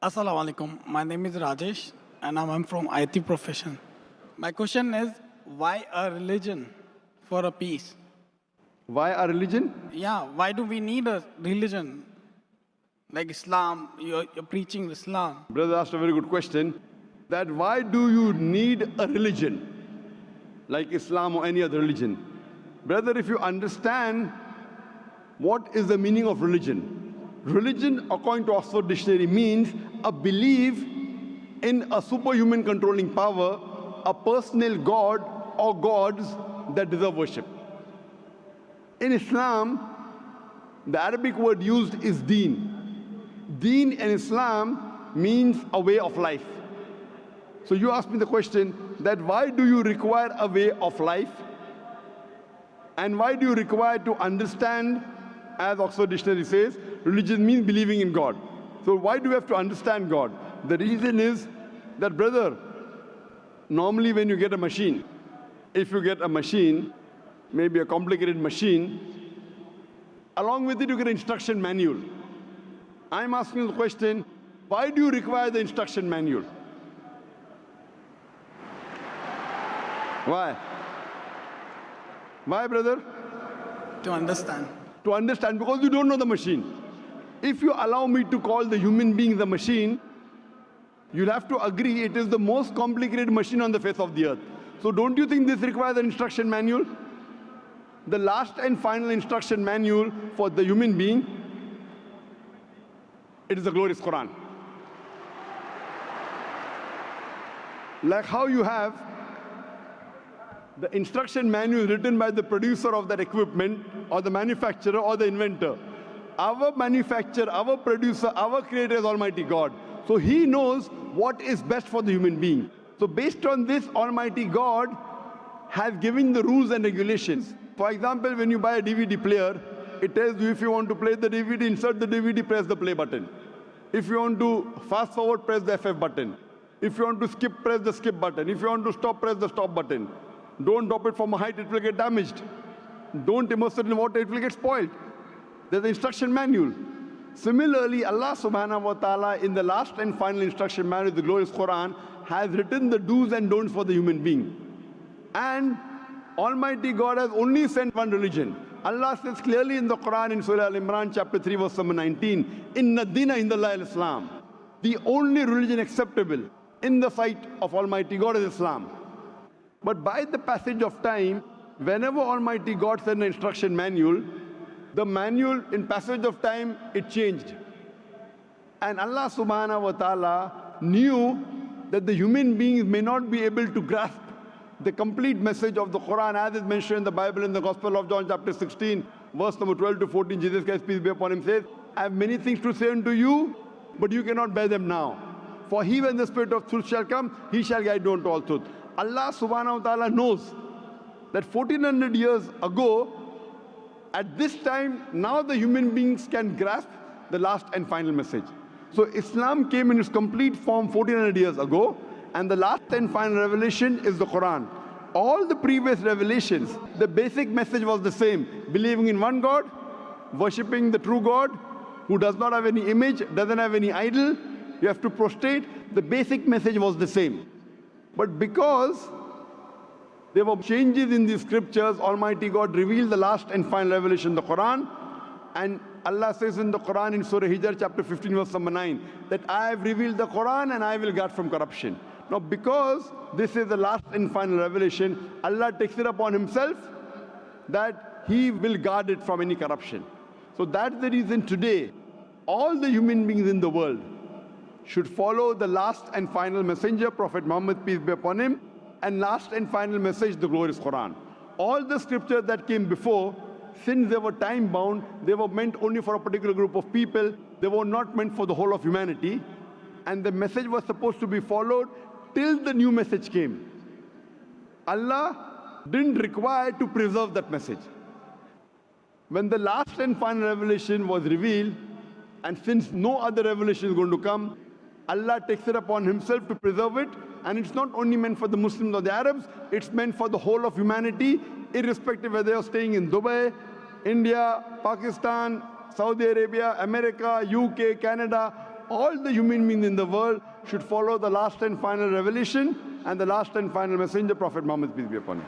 Assalamu alaikum. My name is Rajesh and I'm from IT profession. My question is, why a religion for a peace? Why a religion? Yeah, why do we need a religion? Like Islam, you're preaching Islam. Brother asked a very good question. That why do you need a religion? Like Islam or any other religion? Brother, if you understand what is the meaning of religion? Religion, according to Oxford Dictionary, means a belief in a superhuman controlling power, a personal god or gods that deserve worship. In Islam, the Arabic word used is deen. Deen in Islam means a way of life. So you ask me the question that why do you require a way of life? And why do you require to understand, as Oxford Dictionary says, religion means believing in God. So why do we have to understand God? The reason is that, brother, normally when you get a machine, if you get a machine, maybe a complicated machine, along with it you get an instruction manual. I'm asking the question, why do you require the instruction manual? Why? Why, brother? To understand. To understand, because you don't know the machine. If you allow me to call the human being the machine, you'll have to agree it is the most complicated machine on the face of the earth. So don't you think this requires an instruction manual? The last and final instruction manual for the human being, it is the glorious Quran. Like how you have the instruction manual written by the producer of that equipment, or the manufacturer, or the inventor. Our manufacturer, our producer, our creator is Almighty God. So He knows what is best for the human being. So based on this, Almighty God has given the rules and regulations. For example, when you buy a DVD player, it tells you if you want to play the DVD, insert the DVD, press the play button. If you want to fast forward, press the FF button. If you want to skip, press the skip button. If you want to stop, press the stop button. Don't drop it from a height, it will get damaged. Don't immerse it in water, it will get spoiled. There's the instruction manual. Similarly, Allah subhanahu wa ta'ala, in the last and final instruction manual, the glorious Quran, has written the do's and don'ts for the human being. And Almighty God has only sent one religion. Allah says clearly in the Quran, in Surah Al-Imran, chapter 3, verse number 19, Inna dina indallahi al-Islam. The only religion acceptable in the sight of Almighty God is Islam. But by the passage of time, whenever Almighty God sent an instruction manual, the manual in passage of time, it changed. And Allah subhanahu wa ta'ala knew that the human beings may not be able to grasp the complete message of the Quran as is mentioned in the Bible in the Gospel of John chapter 16, verse number 12 to 14. Jesus Christ, peace be upon him, says, I have many things to say unto you, but you cannot bear them now. For he, when the Spirit of truth shall come, he shall guide you unto all truth. Allah subhanahu wa ta'ala knows that 1400 years ago, at this time, now the human beings can grasp the last and final message. So Islam came in its complete form 1400 years ago, and the last and final revelation is the Quran. All the previous revelations, the basic message was the same: believing in one God, worshipping the true God, who does not have any image, doesn't have any idol. You have to prostrate. The basic message was the same. But because there were changes in the scriptures, Almighty God revealed the last and final revelation, the Quran. And Allah says in the Quran in Surah Hijr chapter 15 verse number 9 that I have revealed the Quran and I will guard from corruption. Now because this is the last and final revelation, Allah takes it upon himself that he will guard it from any corruption. So that's the reason today all the human beings in the world should follow the last and final messenger, Prophet Muhammad, peace be upon him, and last and final message, the glorious Quran. All the scriptures that came before, since they were time bound, they were meant only for a particular group of people. They were not meant for the whole of humanity. And the message was supposed to be followed till the new message came. Allah didn't require to preserve that message. When the last and final revelation was revealed, and since no other revelation is going to come, Allah takes it upon himself to preserve it. And it's not only meant for the Muslims or the Arabs, it's meant for the whole of humanity, irrespective whether you're staying in Dubai, India, Pakistan, Saudi Arabia, America, UK, Canada, all the human beings in the world should follow the last and final revelation and the last and final messenger, Prophet Muhammad, peace be upon him.